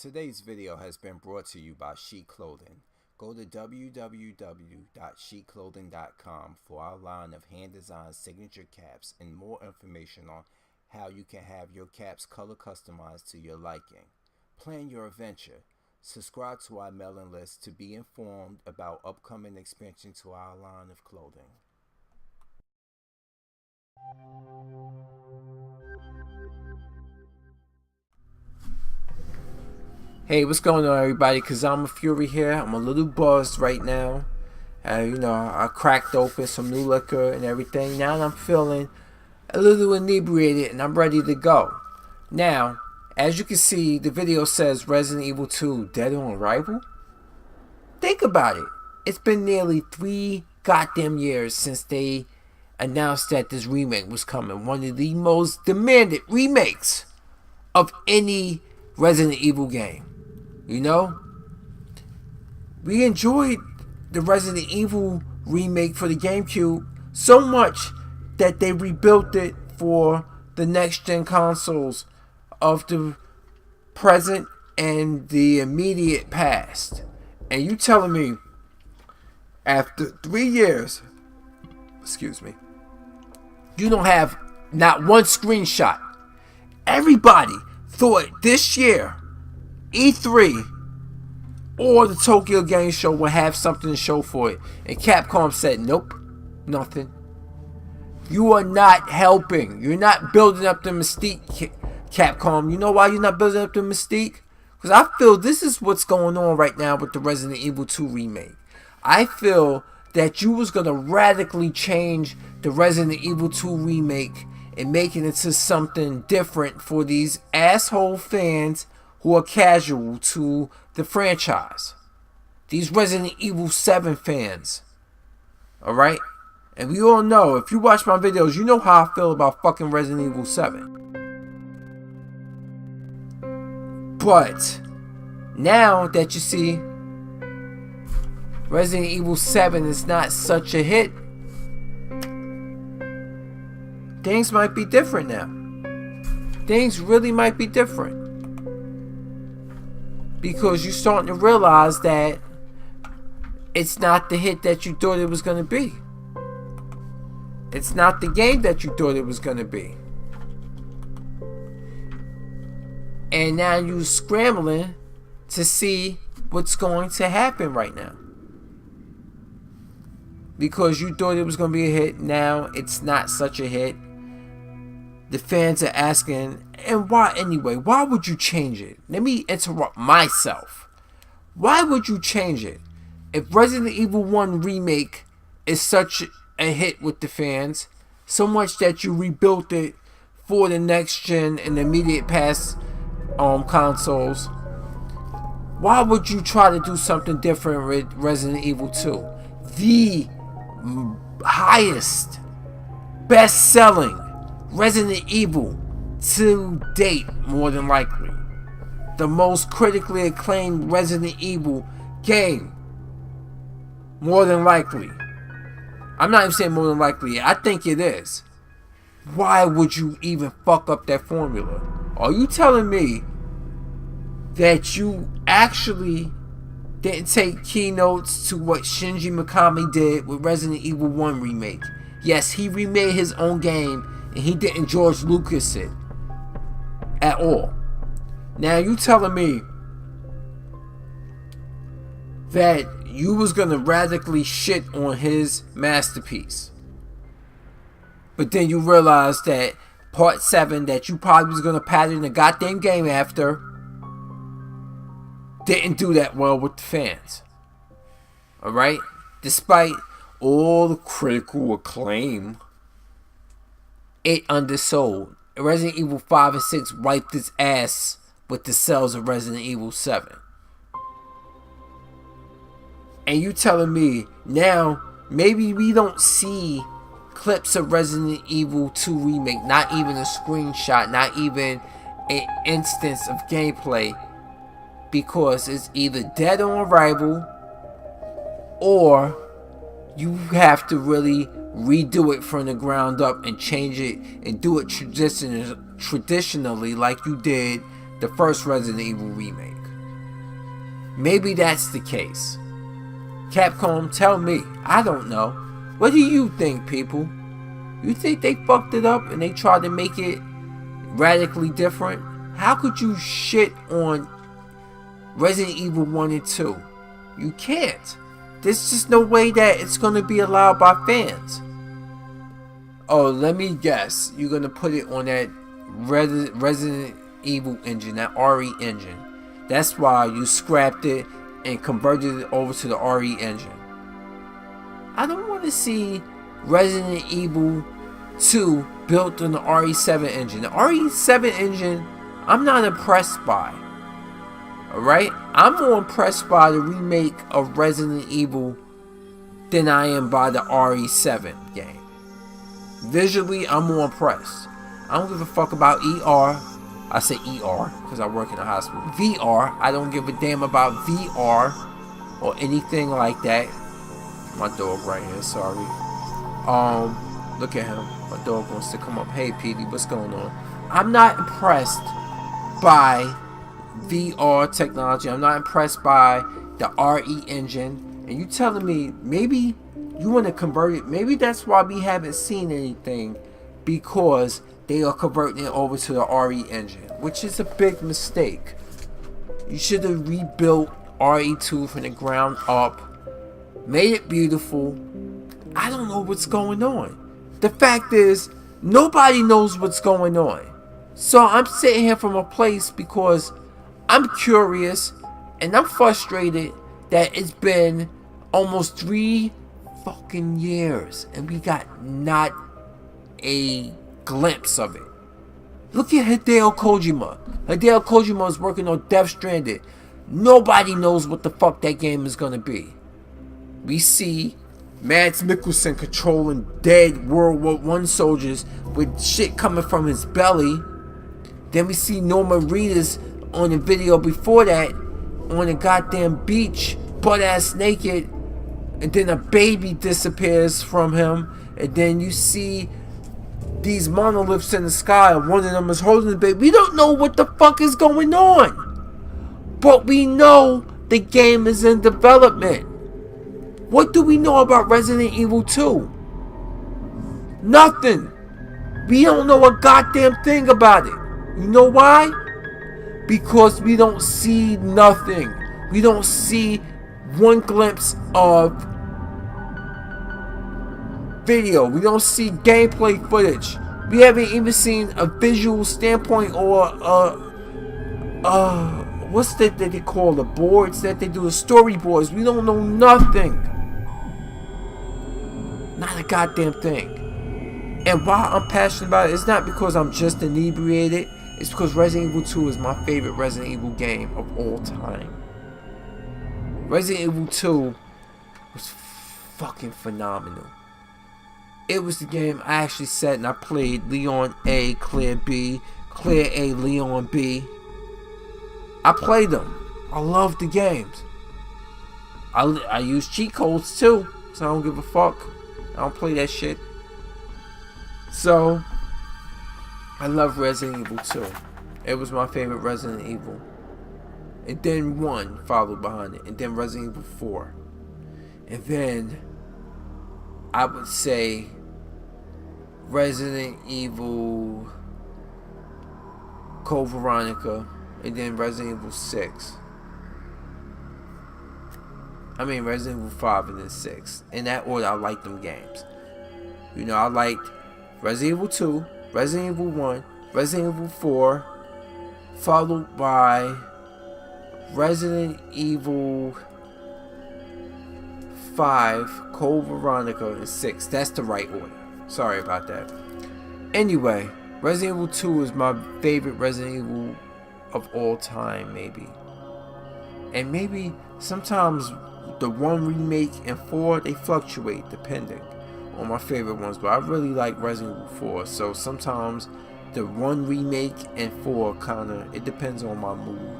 Today's video has been brought to you by Chic Clothing. Go to www.chicclothing.com for our line of hand-designed signature caps and more information on how you can have your caps color customized to your liking. Plan your adventure. Subscribe to our mailing list to be informed about upcoming expansion to our line of clothing. Hey, what's going on, everybody? Kazama Fury here. I'm a little buzzed right now. I cracked open some new liquor and everything. Now I'm feeling a little inebriated and I'm ready to go. Now, as you can see, the video says Resident Evil 2 Dead on Arrival. Think about it. It's been nearly 3 goddamn years since they announced that this remake was coming. One of the most demanded remakes of any Resident Evil game. You know, we enjoyed the Resident Evil remake for the GameCube so much that they rebuilt it for the next-gen consoles of the present and the immediate past. And you telling me, after 3 years, you don't have not one screenshot. Everybody thought this year E3 or the Tokyo Game Show will have something to show for it, and Capcom said nope, nothing. You are not helping. You're not building up the mystique, Capcom. You know why you're not building up the mystique? Because I feel this is what's going on right now with the Resident Evil 2 remake. I feel that you was going to radically change the Resident Evil 2 remake and make it into something different for these asshole fans who are casual to the franchise. These Resident Evil 7 fans. Alright? And we all know, if you watch my videos, you know how I feel about fucking Resident Evil 7. But now that you see Resident Evil 7 is not such a hit, things might be different now. Things really might be different. Because you're starting to realize that it's not the hit that you thought it was going to be. It's not the game that you thought it was going to be. And now you're scrambling to see what's going to happen right now. Because you thought it was going to be a hit, now it's not such a hit. The fans are asking, and why anyway? Why would you change it? Let me interrupt myself. Why would you change it? If Resident Evil 1 Remake is such a hit with the fans, so much that you rebuilt it for the next gen and immediate past consoles, why would you try to do something different with Resident Evil 2? The highest, best-selling Resident Evil to date, more than likely. The most critically acclaimed Resident Evil game, more than likely. I'm not even saying more than likely, I think it is. Why would you even fuck up that formula? Are you telling me that you actually didn't take keynotes to what Shinji Mikami did with Resident Evil 1 Remake? Yes, he remade his own game and he didn't George Lucas it at all. Now you telling me that you was gonna radically shit on his masterpiece, but then you realized that part 7 that you probably was gonna pattern the goddamn game after didn't do that well with the fans. Alright? Despite all the critical acclaim, it undersold. Resident Evil 5 and 6 wiped its ass with the sales of Resident Evil 7. And you telling me now maybe we don't see clips of Resident Evil 2 Remake, not even a screenshot, not even an instance of gameplay, because it's either dead on arrival or you have to really redo it from the ground up and change it and do it traditionally like you did the first Resident Evil remake. Maybe that's the case. Capcom, tell me. I don't know. What do you think, people? You think they fucked it up and they tried to make it radically different? How could you shit on Resident Evil 1 and 2? You can't. There's just no way that it's going to be allowed by fans. Oh, let me guess. You're going to put it on that Resident Evil engine, that RE engine. That's why you scrapped it and converted it over to the RE engine. I don't want to see Resident Evil 2 built on the RE7 engine. The RE7 engine, I'm not impressed by. Alright? I'm more impressed by the remake of Resident Evil than I am by the RE7 game. Visually, I'm more impressed. I don't give a fuck about ER. I say ER because I work in a hospital. VR, I don't give a damn about VR or anything like that. My dog right here, sorry. Look at him. My dog wants to come up. Hey, Petey, what's going on? I'm not impressed by VR technology. I'm not impressed by the RE engine. And you telling me maybe you want to convert it? Maybe that's why we haven't seen anything, because they are converting it over to the RE engine, which is a big mistake. You should have rebuilt RE2 from the ground up, made it beautiful. I don't know what's going on. The fact is, nobody knows what's going on. So I'm sitting here from a place because I'm curious and I'm frustrated that it's been almost 3 fucking years and we got not a glimpse of it. Look at Hideo Kojima. Hideo Kojima is working on Death Stranded. Nobody knows what the fuck that game is gonna be. We see Mads Mikkelsen controlling dead World War I soldiers with shit coming from his belly. Then we see Norman Reedus on the video before that on a goddamn beach, butt ass naked, and then a baby disappears from him, and then you see these monoliths in the sky, and one of them is holding the baby. We don't know what the fuck is going on, but we know the game is in development. What do we know about Resident Evil 2? Nothing. We don't know a goddamn thing about it. You know why? Because we don't see nothing. We don't see one glimpse of video. We don't see gameplay footage. We haven't even seen a visual standpoint or what's that they call the boards that they do, the storyboards. We don't know nothing. Not a goddamn thing. And why I'm passionate about it, it's not because I'm just inebriated. It's because Resident Evil 2 is my favorite Resident Evil game of all time. Resident Evil 2 was fucking phenomenal. It was the game I actually sat and I played Leon A, Claire B, Claire A, Leon B. I played them. I love the games. I use cheat codes too, so I don't give a fuck. I don't play that shit. So, I love Resident Evil 2. It was my favorite Resident Evil. And then 1 followed behind it. And then Resident Evil 4. And then, I would say, Resident Evil Code Veronica. And then Resident Evil 6. I mean Resident Evil 5 and then 6. In that order, I liked them games. You know, I liked Resident Evil 2, Resident Evil 1, Resident Evil 4, followed by Resident Evil 5, Code Veronica, and 6. That's the right order. Sorry about that. Anyway, Resident Evil 2 is my favorite Resident Evil of all time, maybe. And maybe sometimes the 1 remake and 4, they fluctuate depending on my favorite ones, but I really like Resident Evil 4, so sometimes the 1 remake and 4 kinda, it depends on my mood.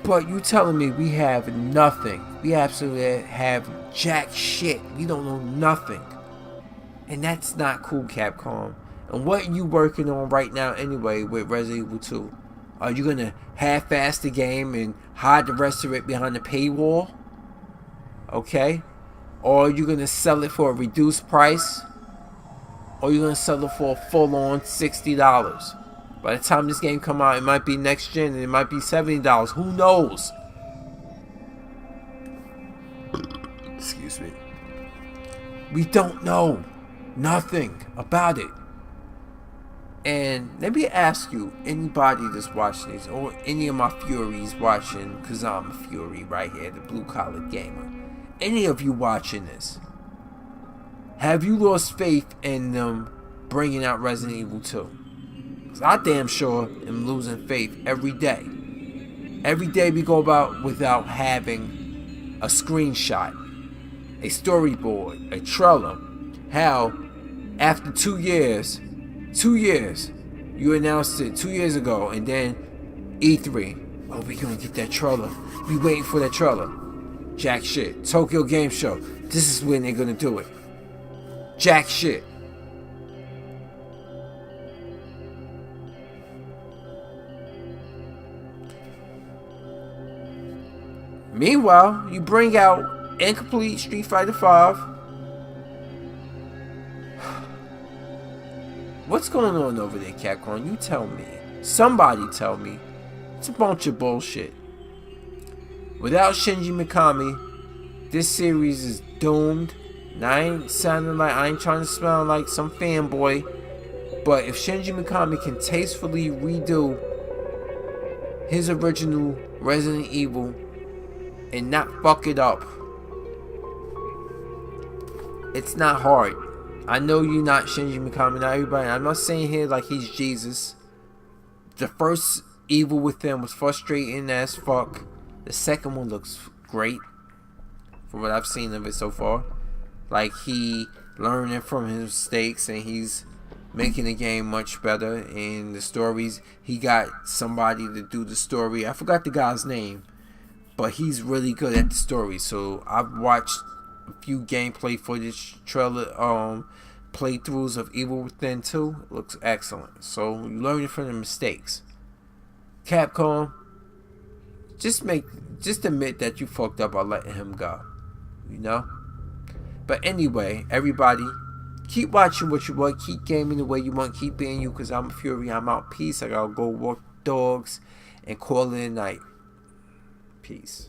But you telling me we have nothing. We absolutely have jack shit. We don't know nothing. And that's not cool, Capcom. And what are you working on right now anyway with Resident Evil 2? Are you gonna half-ass the game and hide the rest of it behind the paywall? Okay? Or are you gonna sell it for a reduced price? Or are you gonna sell it for a full-on $60? By the time this game come out, it might be next gen and it might be $70. Who knows? Excuse me. We don't know nothing about it. And let me ask you, anybody that's watching this, or any of my Furies watching, because I'm a Fury right here, the blue collar gamer. Any of you watching this, have you lost faith in them bringing out Resident Evil 2? Because I damn sure am losing faith every day. Every day we go about without having a screenshot, a storyboard, a trailer. How after 2 years, you announced it 2 years ago, and then E3. Oh, we gonna get that trailer. We waiting for that trailer. Jack shit. Tokyo Game Show. This is when they're gonna do it. Jack shit. Meanwhile, you bring out incomplete Street Fighter V. What's going on over there, Capcom? You tell me. Somebody tell me. It's a bunch of bullshit. Without Shinji Mikami, this series is doomed. And I ain't trying to sound like some fanboy, but if Shinji Mikami can tastefully redo his original Resident Evil and not fuck it up, it's not hard. I know you're not Shinji Mikami, not everybody. I'm not saying here like he's Jesus. The first Evil Within was frustrating as fuck. The second one looks great from what I've seen of it so far. Like he learning from his mistakes and he's making the game much better. And the stories, he got somebody to do the story. I forgot the guy's name, but he's really good at the story. So I've watched a few gameplay footage, trailer, playthroughs of Evil Within 2. It looks excellent. So you learning from the mistakes. Capcom, just admit that you fucked up by letting him go. You know? But anyway, everybody, keep watching what you want, keep gaming the way you want, keep being you, because I'm Fury, I'm out. Peace. I gotta go walk dogs and call it a night. Peace.